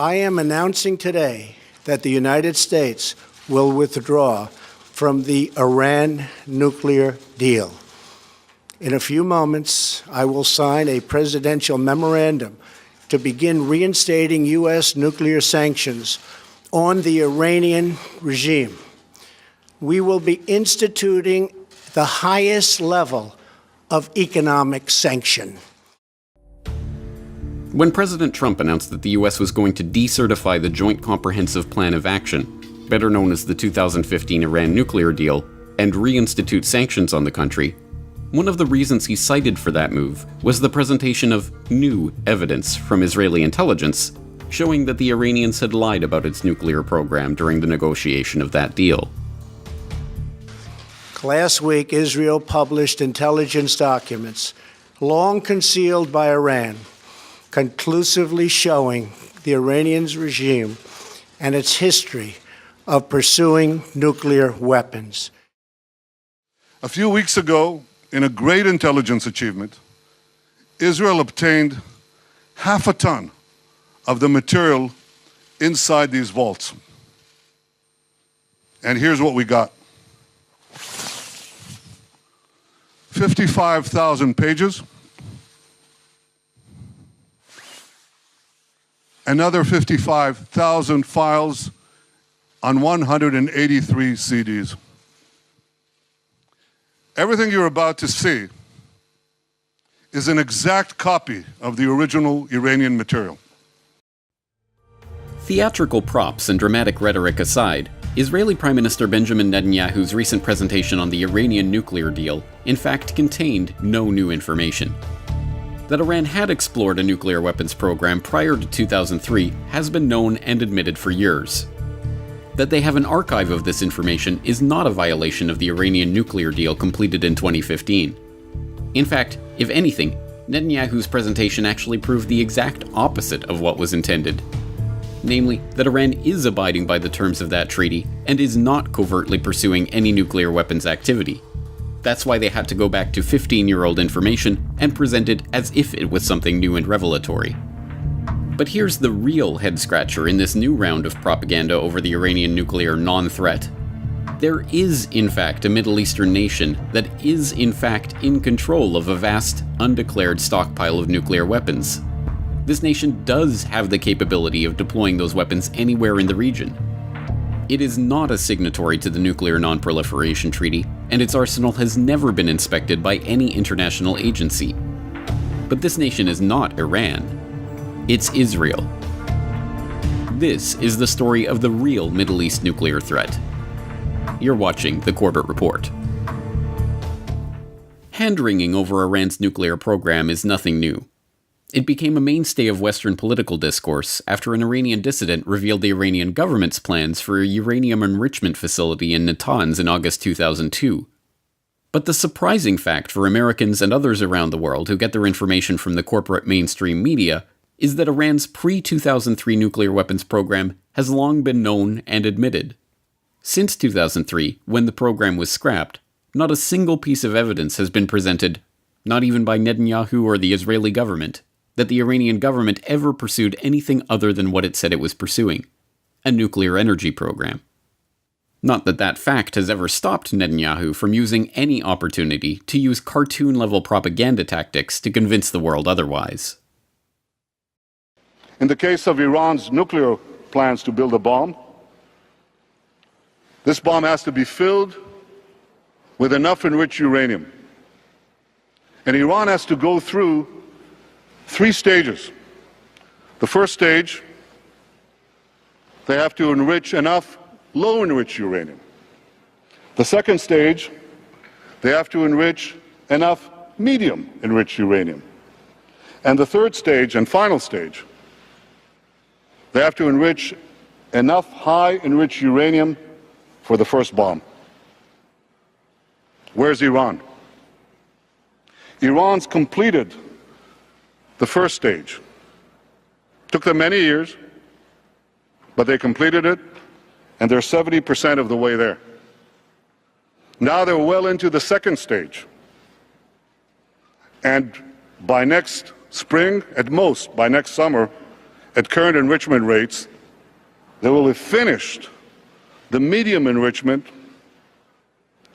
I am announcing today that the United States will withdraw from the Iran nuclear deal. In a few moments, I will sign a presidential memorandum to begin reinstating U.S. nuclear sanctions on the Iranian regime. We will be instituting the highest level of economic sanction. When President Trump announced that the U.S. was going to decertify the Joint Comprehensive Plan of Action, better known as the 2015 Iran nuclear deal, and reinstitute sanctions on the country, one of the reasons he cited for that move was the presentation of new evidence from Israeli intelligence showing that the Iranians had lied about its nuclear program during the negotiation of that deal. Last week, Israel published intelligence documents, long concealed by Iran, conclusively showing the Iranian regime and its history of pursuing nuclear weapons. A few weeks ago, in a great intelligence achievement, Israel obtained half a ton of the material inside these vaults. And here's what we got. 55,000 pages, another 55,000 files on 183 CDs. Everything you're about to see is an exact copy of the original Iranian material. Theatrical props and dramatic rhetoric aside, Israeli Prime Minister Benjamin Netanyahu's recent presentation on the Iranian nuclear deal in fact contained no new information. That Iran had explored a nuclear weapons program prior to 2003 has been known and admitted for years. That they have an archive of this information is not a violation of the Iranian nuclear deal completed in 2015. In fact, if anything, Netanyahu's presentation actually proved the exact opposite of what was intended. Namely, that Iran is abiding by the terms of that treaty and is not covertly pursuing any nuclear weapons activity. That's why they had to go back to 15-year-old information and present it as if it was something new and revelatory. But here's the real head-scratcher in this new round of propaganda over the Iranian nuclear non-threat. There is, in fact, a Middle Eastern nation that is, in fact, in control of a vast, undeclared stockpile of nuclear weapons. This nation does have the capability of deploying those weapons anywhere in the region. It is not a signatory to the Nuclear Non-Proliferation Treaty, and its arsenal has never been inspected by any international agency. But this nation is not Iran. It's Israel. This is the story of the real Middle East nuclear threat. You're watching The Corbett Report. Hand-wringing over Iran's nuclear program is nothing new. It became a mainstay of Western political discourse after an Iranian dissident revealed the Iranian government's plans for a uranium enrichment facility in Natanz in August 2002. But the surprising fact for Americans and others around the world who get their information from the corporate mainstream media is that Iran's pre-2003 nuclear weapons program has long been known and admitted. Since 2003, when the program was scrapped, not a single piece of evidence has been presented, not even by Netanyahu or the Israeli government, that the Iranian government ever pursued anything other than what it said it was pursuing, a nuclear energy program. Not that that fact has ever stopped Netanyahu from using any opportunity to use cartoon-level propaganda tactics to convince the world otherwise. In the case of Iran's nuclear plans to build a bomb, this bomb has to be filled with enough enriched uranium. And Iran has to go through 3 stages. The first stage, they have to enrich enough low-enriched uranium. The second stage, they have to enrich enough medium-enriched uranium. And the third stage and final stage, they have to enrich enough high-enriched uranium for the first bomb. Where's Iran? Iran's completed the first stage. Took them many years, but they completed it, and they're 70% of the way there. Now they're well into the second stage. And by next spring, at most, by next summer, at current enrichment rates, they will have finished the medium enrichment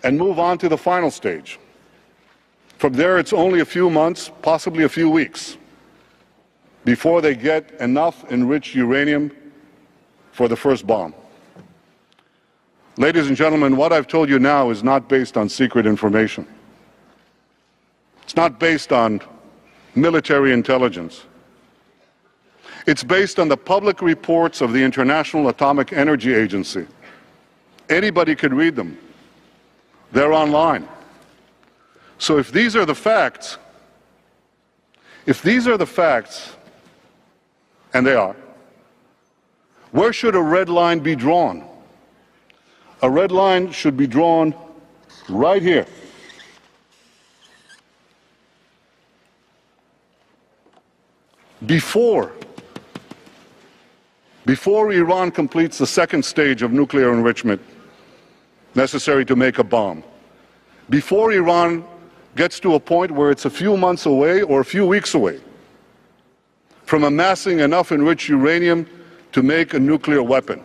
and move on to the final stage. From there, it's only a few months, possibly a few weeks, before they get enough enriched uranium for the first bomb. Ladies and gentlemen, what I've told you now is not based on secret information. It's not based on military intelligence. It's based on the public reports of the International Atomic Energy Agency. Anybody could read them. They're online. So if these are the facts, and they are, where should a red line be drawn? A red line should be drawn right here. Before Iran completes the second stage of nuclear enrichment necessary to make a bomb, before Iran gets to a point where it's a few months away or a few weeks away from amassing enough enriched uranium to make a nuclear weapon.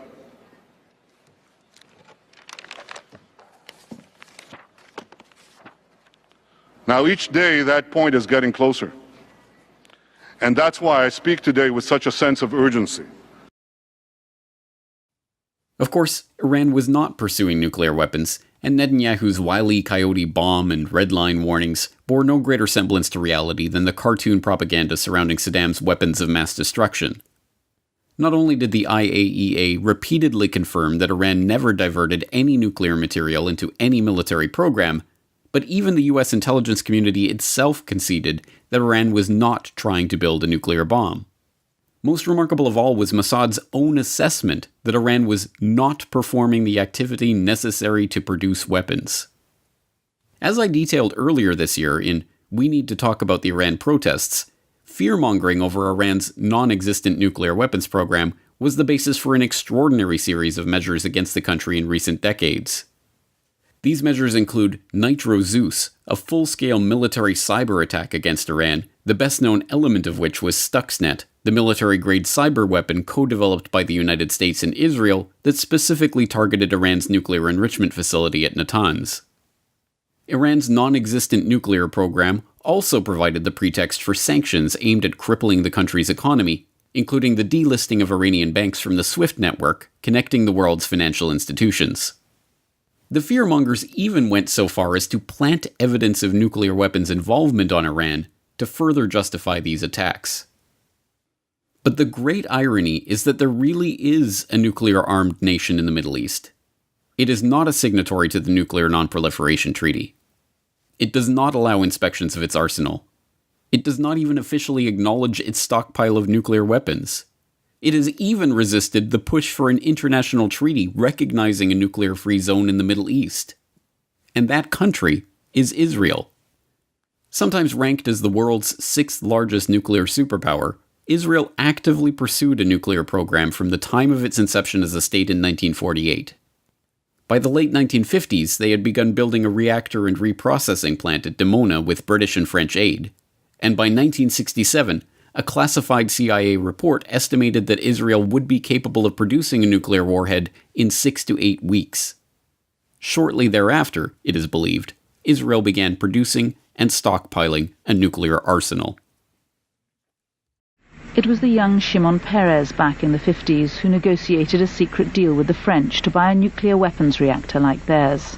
Now, each day that point is getting closer. And that's why I speak today with such a sense of urgency. Of course, Iran was not pursuing nuclear weapons, and Netanyahu's Wile E. Coyote bomb and red line warnings bore no greater semblance to reality than the cartoon propaganda surrounding Saddam's weapons of mass destruction. Not only did the IAEA repeatedly confirm that Iran never diverted any nuclear material into any military program, but even the US intelligence community itself conceded that Iran was not trying to build a nuclear bomb. Most remarkable of all was Mossad's own assessment that Iran was not performing the activity necessary to produce weapons. As I detailed earlier this year in We Need to Talk About the Iran Protests, fear-mongering over Iran's non-existent nuclear weapons program was the basis for an extraordinary series of measures against the country in recent decades. These measures include Nitro Zeus, a full-scale military cyber attack against Iran, the best-known element of which was Stuxnet, the military-grade cyber weapon co-developed by the United States and Israel that specifically targeted Iran's nuclear enrichment facility at Natanz. Iran's non-existent nuclear program also provided the pretext for sanctions aimed at crippling the country's economy, including the delisting of Iranian banks from the SWIFT network, connecting the world's financial institutions. The fearmongers even went so far as to plant evidence of nuclear weapons involvement on Iran to further justify these attacks. But the great irony is that there really is a nuclear-armed nation in the Middle East. It is not a signatory to the Nuclear Non-Proliferation Treaty. It does not allow inspections of its arsenal. It does not even officially acknowledge its stockpile of nuclear weapons. It has even resisted the push for an international treaty recognizing a nuclear-free zone in the Middle East. And that country is Israel. Sometimes ranked as the world's sixth largest nuclear superpower, Israel actively pursued a nuclear program from the time of its inception as a state in 1948. By the late 1950s, they had begun building a reactor and reprocessing plant at Dimona with British and French aid, and by 1967, a classified CIA report estimated that Israel would be capable of producing a nuclear warhead in 6 to 8 weeks. Shortly thereafter, it is believed, Israel began producing and stockpiling a nuclear arsenal. It was the young Shimon Peres back in the 50s who negotiated a secret deal with the French to buy a nuclear weapons reactor like theirs.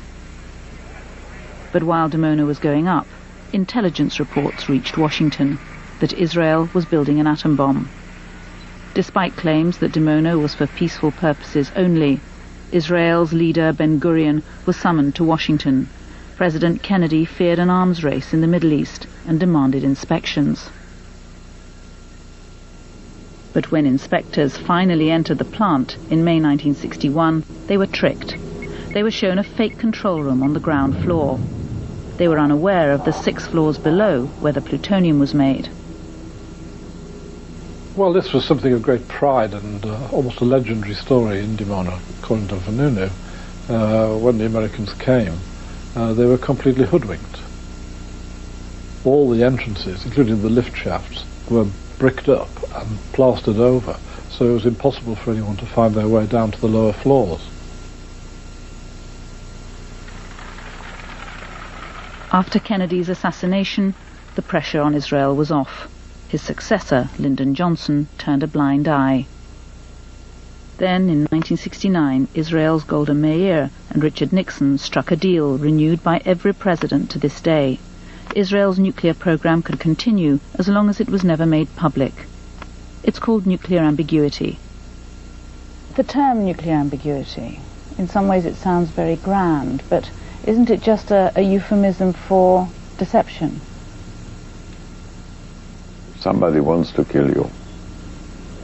But while Dimona was going up, intelligence reports reached Washington that Israel was building an atom bomb. Despite claims that Dimona was for peaceful purposes only, Israel's leader Ben-Gurion was summoned to Washington. President Kennedy feared an arms race in the Middle East and demanded inspections. But when inspectors finally entered the plant in May 1961, they were tricked. They were shown a fake control room on the ground floor. They were unaware of the 6 floors below where the plutonium was made. Well, this was something of great pride and almost a legendary story in Dimona, according to Vanunu. When the Americans came, they were completely hoodwinked. All the entrances, including the lift shafts, were bricked up and plastered over so it was impossible for anyone to find their way down to the lower floors. After Kennedy's assassination, the pressure on Israel was off. His successor, Lyndon Johnson, turned a blind eye. Then, in 1969, Israel's Golda Meir and Richard Nixon struck a deal renewed by every president to this day. Israel's nuclear program could continue as long as it was never made public. It's called nuclear ambiguity. The term nuclear ambiguity, in some ways it sounds very grand, but isn't it just a euphemism for deception? Somebody wants to kill you,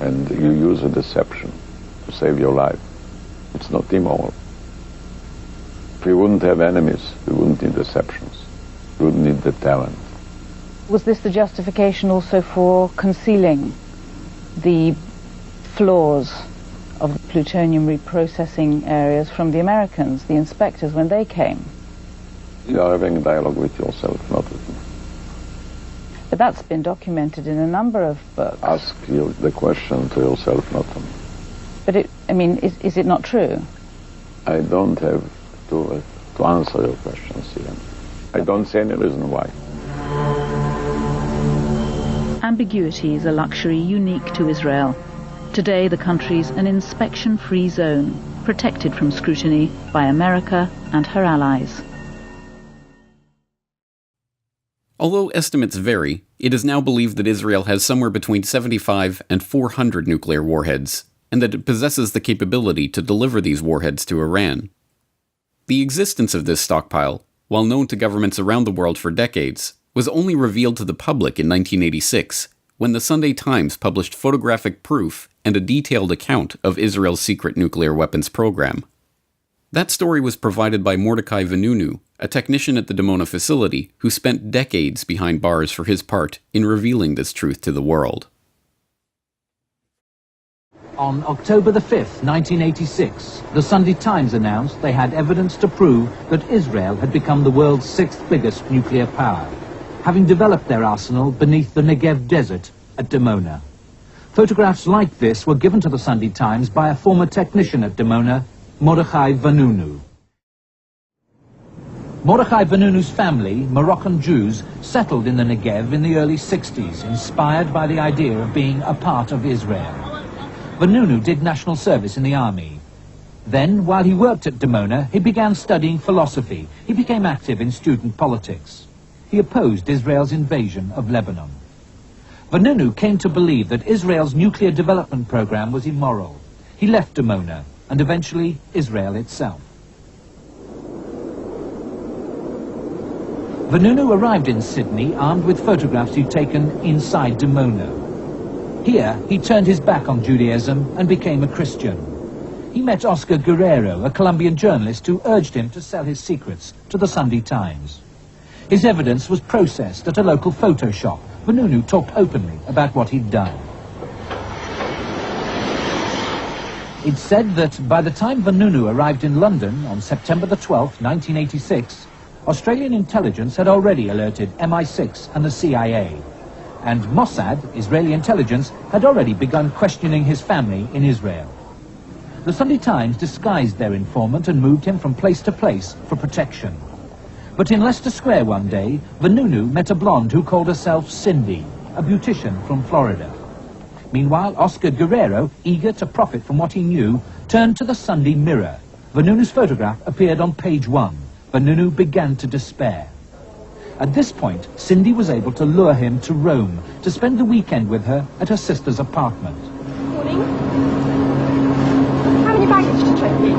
and you use a deception to save your life. It's not immoral. If we wouldn't have enemies, we wouldn't need deceptions. We wouldn't need the talent. Was this the justification also for concealing the flaws of the plutonium reprocessing areas from the Americans, the inspectors, when they came? You are having a dialogue with yourself, not with me. But that's been documented in a number of books. Ask you the question to yourself, not to me. But is it not true? I don't have to answer your questions here. I don't see any reason why. Ambiguity is a luxury unique to Israel. Today the country's an inspection-free zone, protected from scrutiny by America and her allies. Although estimates vary, it is now believed that Israel has somewhere between 75 and 400 nuclear warheads, and that it possesses the capability to deliver these warheads to Iran. The existence of this stockpile, while known to governments around the world for decades, was only revealed to the public in 1986, when the Sunday Times published photographic proof and a detailed account of Israel's secret nuclear weapons program. That story was provided by Mordecai Vanunu, a technician at the Dimona facility who spent decades behind bars for his part in revealing this truth to the world. On October the 5th, 1986, the Sunday Times announced they had evidence to prove that Israel had become the world's sixth biggest nuclear power, having developed their arsenal beneath the Negev desert at Dimona. Photographs like this were given to the Sunday Times by a former technician at Dimona, Mordecai Vanunu. Mordecai Vanunu's family, Moroccan Jews, settled in the Negev in the early 60s, inspired by the idea of being a part of Israel. Vanunu did national service in the army. Then, while he worked at Dimona, he began studying philosophy. He became active in student politics. He opposed Israel's invasion of Lebanon. Vanunu came to believe that Israel's nuclear development program was immoral. He left Dimona, and eventually Israel itself. Vanunu arrived in Sydney armed with photographs he'd taken inside Dimona. Here, he turned his back on Judaism and became a Christian. He met Oscar Guerrero, a Colombian journalist who urged him to sell his secrets to the Sunday Times. His evidence was processed at a local photo shop. Vanunu talked openly about what he'd done. It's said that by the time Vanunu arrived in London on September the 12th, 1986, Australian intelligence had already alerted MI6 and the CIA. And Mossad, Israeli intelligence, had already begun questioning his family in Israel. The Sunday Times disguised their informant and moved him from place to place for protection. But in Leicester Square one day, Vanunu met a blonde who called herself Cindy, a beautician from Florida. Meanwhile, Oscar Guerrero, eager to profit from what he knew, turned to the Sunday Mirror. Vanunu's photograph appeared on page 1. Vanunu began to despair. At this point, Cindy was able to lure him to Rome to spend the weekend with her at her sister's apartment. Morning. How many baggage to check in?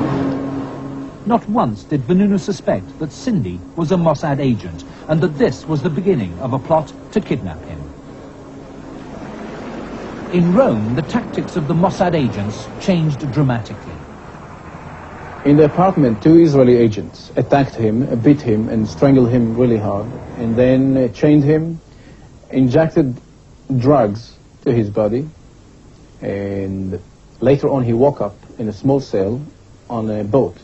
Not once did Vanunu suspect that Cindy was a Mossad agent and that this was the beginning of a plot to kidnap him. In Rome, the tactics of the Mossad agents changed dramatically. In the apartment, 2 Israeli agents attacked him, beat him, and strangled him really hard, and then chained him, injected drugs to his body, and later on he woke up in a small cell on a boat.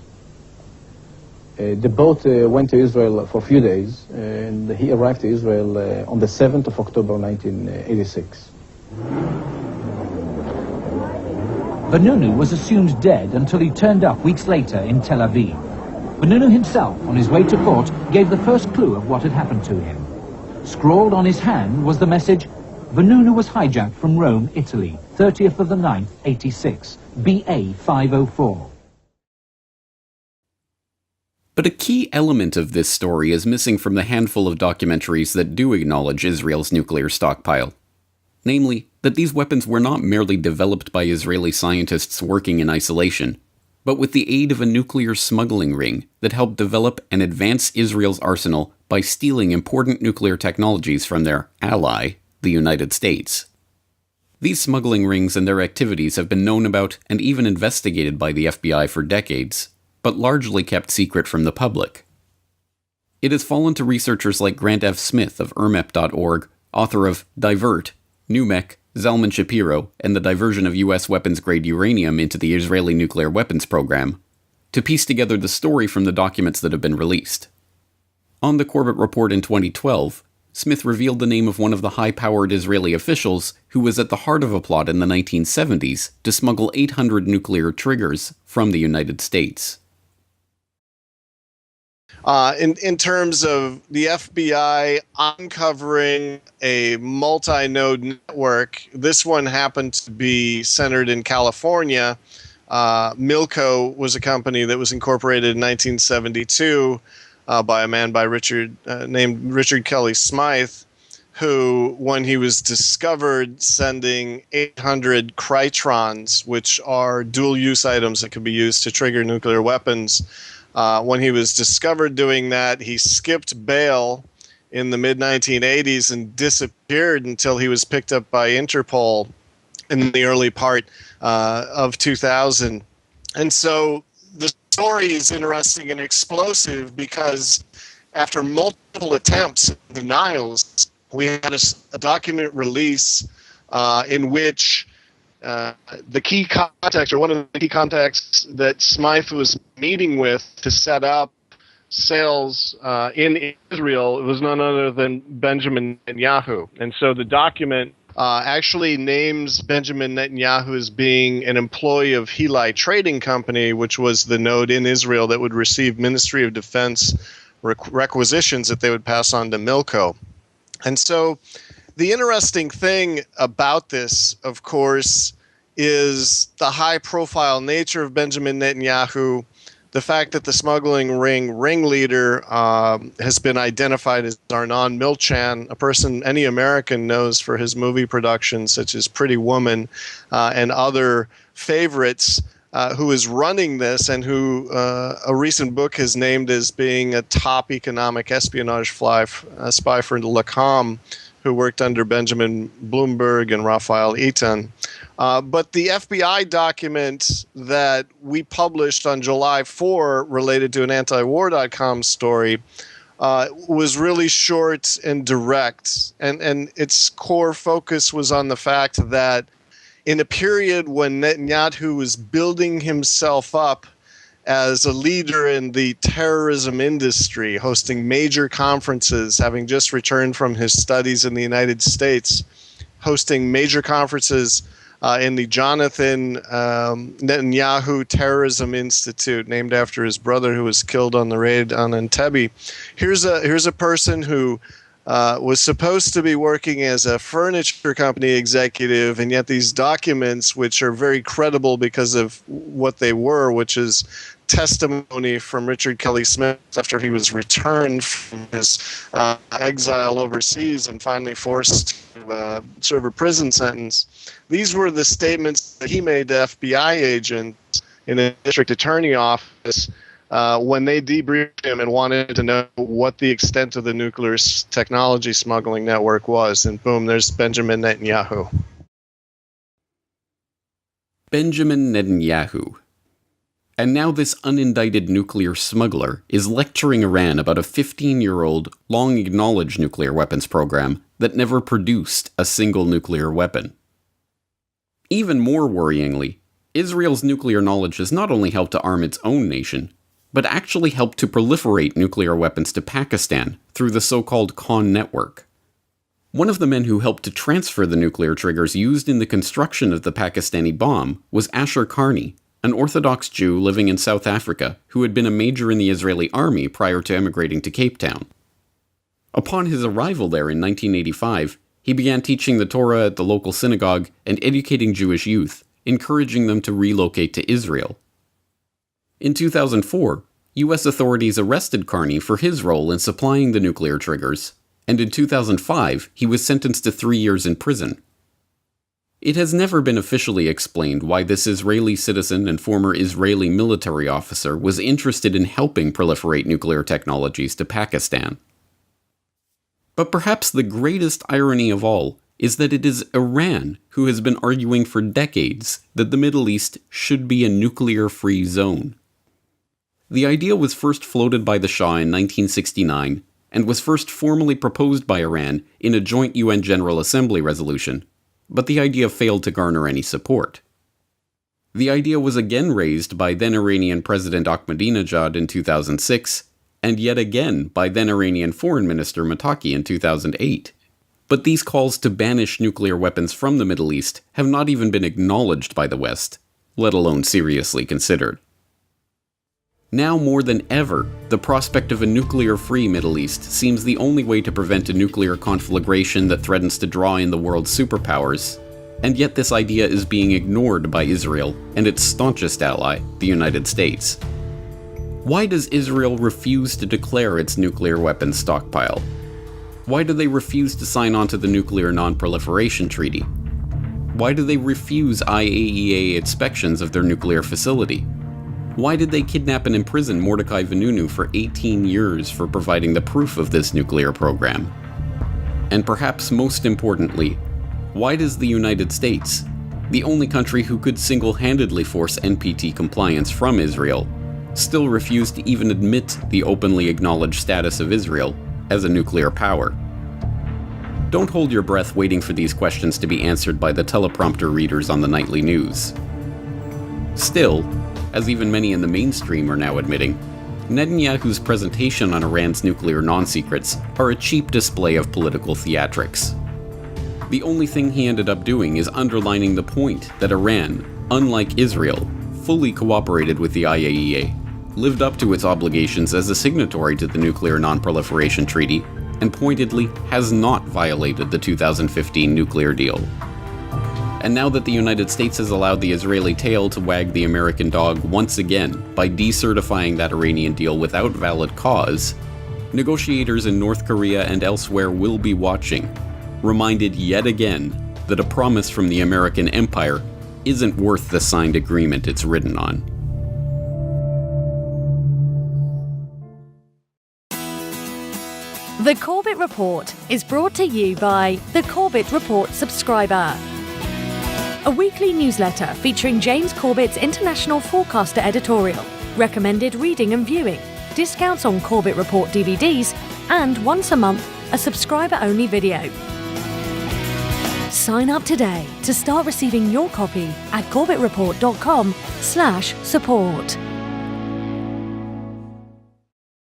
The boat went to Israel for a few days, and he arrived to Israel on the 7th of October 1986. Vanunu was assumed dead until he turned up weeks later in Tel Aviv. Vanunu himself, on his way to court, gave the first clue of what had happened to him. Scrawled on his hand was the message, Vanunu was hijacked from Rome, Italy, 30th of the 9th, 86, BA 504. But a key element of this story is missing from the handful of documentaries that do acknowledge Israel's nuclear stockpile. Namely, that these weapons were not merely developed by Israeli scientists working in isolation, but with the aid of a nuclear smuggling ring that helped develop and advance Israel's arsenal by stealing important nuclear technologies from their ally, the United States. These smuggling rings and their activities have been known about and even investigated by the FBI for decades, but largely kept secret from the public. It has fallen to researchers like Grant F. Smith of IRMEP.org, author of Divert, NUMEC, Zalman Shapiro, and the diversion of U.S. weapons-grade uranium into the Israeli nuclear weapons program, to piece together the story from the documents that have been released. On the Corbett Report in 2012, Smith revealed the name of one of the high-powered Israeli officials who was at the heart of a plot in the 1970s to smuggle 800 nuclear triggers from the United States. In terms of the FBI uncovering a multi-node network, this one happened to be centered in California. Milco was a company that was incorporated in 1972 by a man named Richard Kelly Smythe, who, when he was discovered sending 800 Krytrons, which are dual-use items that can be used to trigger nuclear weapons, when he was discovered doing that, he skipped bail in the mid-1980s and disappeared until he was picked up by Interpol in the early part of 2000. And so the story is interesting and explosive because after multiple attempts and denials, we had a document release in which the key contact, or one of the key contacts that Smythe was meeting with to set up sales in Israel, it was none other than Benjamin Netanyahu. And so the document actually names Benjamin Netanyahu as being an employee of Heli Trading Company, which was the node in Israel that would receive Ministry of Defense requisitions that they would pass on to Milco. And so the interesting thing about this, of course, is the high-profile nature of Benjamin Netanyahu, the fact that the smuggling ringleader has been identified as Arnon Milchan, a person any American knows for his movie productions such as Pretty Woman and other favorites, who is running this and who a recent book has named as being a top economic espionage spy for Lacom, who worked under Benjamin Bloomberg and Raphael Eitan. But the FBI document that we published on July 4 related to an antiwar.com story was really short and direct. And its core focus was on the fact that in a period when Netanyahu was building himself up as a leader in the terrorism industry, hosting major conferences, having just returned from his studies in the United States, hosting major conferences in the Jonathan Netanyahu Terrorism Institute, named after his brother who was killed on the raid on Entebbe. Here's a person who was supposed to be working as a furniture company executive, and yet these documents, which are very credible because of what they were, which is testimony from Richard Kelly Smith after he was returned from his exile overseas and finally forced to serve a prison sentence. These were the statements that he made to FBI agents in the district attorney office when they debriefed him and wanted to know what the extent of the nuclear technology smuggling network was. And boom, there's Benjamin Netanyahu. Benjamin Netanyahu. And now this unindicted nuclear smuggler is lecturing Iran about a 15-year-old, long-acknowledged nuclear weapons program that never produced a single nuclear weapon. Even more worryingly, Israel's nuclear knowledge has not only helped to arm its own nation, but actually helped to proliferate nuclear weapons to Pakistan through the so-called Khan network. One of the men who helped to transfer the nuclear triggers used in the construction of the Pakistani bomb was Asher Carney, an Orthodox Jew living in South Africa who had been a major in the Israeli army prior to emigrating to Cape Town. Upon his arrival there in 1985, he began teaching the Torah at the local synagogue and educating Jewish youth, encouraging them to relocate to Israel. In 2004, U.S. authorities arrested Carney for his role in supplying the nuclear triggers, and in 2005 he was sentenced to 3 years in prison. It has never been officially explained why this Israeli citizen and former Israeli military officer was interested in helping proliferate nuclear technologies to Pakistan. But perhaps the greatest irony of all is that it is Iran who has been arguing for decades that the Middle East should be a nuclear-free zone. The idea was first floated by the Shah in 1969 and was first formally proposed by Iran in a joint UN General Assembly resolution, but the idea failed to garner any support. The idea was again raised by then-Iranian President Ahmadinejad in 2006, and yet again by then-Iranian Foreign Minister Mottaki in 2008. But these calls to banish nuclear weapons from the Middle East have not even been acknowledged by the West, let alone seriously considered. Now more than ever, the prospect of a nuclear-free Middle East seems the only way to prevent a nuclear conflagration that threatens to draw in the world's superpowers, and yet this idea is being ignored by Israel and its staunchest ally, the United States. Why does Israel refuse to declare its nuclear weapons stockpile? Why do they refuse to sign on to the Nuclear Non-Proliferation Treaty? Why do they refuse IAEA inspections of their nuclear facility? Why did they kidnap and imprison Mordecai Vanunu for 18 years for providing the proof of this nuclear program? And perhaps most importantly, why does the United States, the only country who could single-handedly force NPT compliance from Israel, still refuse to even admit the openly acknowledged status of Israel as a nuclear power? Don't hold your breath waiting for these questions to be answered by the teleprompter readers on the nightly news. Still, as even many in the mainstream are now admitting, Netanyahu's presentation on Iran's nuclear non-secrets are a cheap display of political theatrics. The only thing he ended up doing is underlining the point that Iran, unlike Israel, fully cooperated with the IAEA, lived up to its obligations as a signatory to the Nuclear Non-Proliferation Treaty, and pointedly has not violated the 2015 nuclear deal. And now that the United States has allowed the Israeli tail to wag the American dog once again by decertifying that Iranian deal without valid cause, negotiators in North Korea and elsewhere will be watching, reminded yet again that a promise from the American empire isn't worth the signed agreement it's written on. The Corbett Report is brought to you by the Corbett Report subscriber, a weekly newsletter featuring James Corbett's International Forecaster editorial, recommended reading and viewing, discounts on Corbett Report DVDs, and once a month, a subscriber-only video. Sign up today to start receiving your copy at corbettreport.com/support.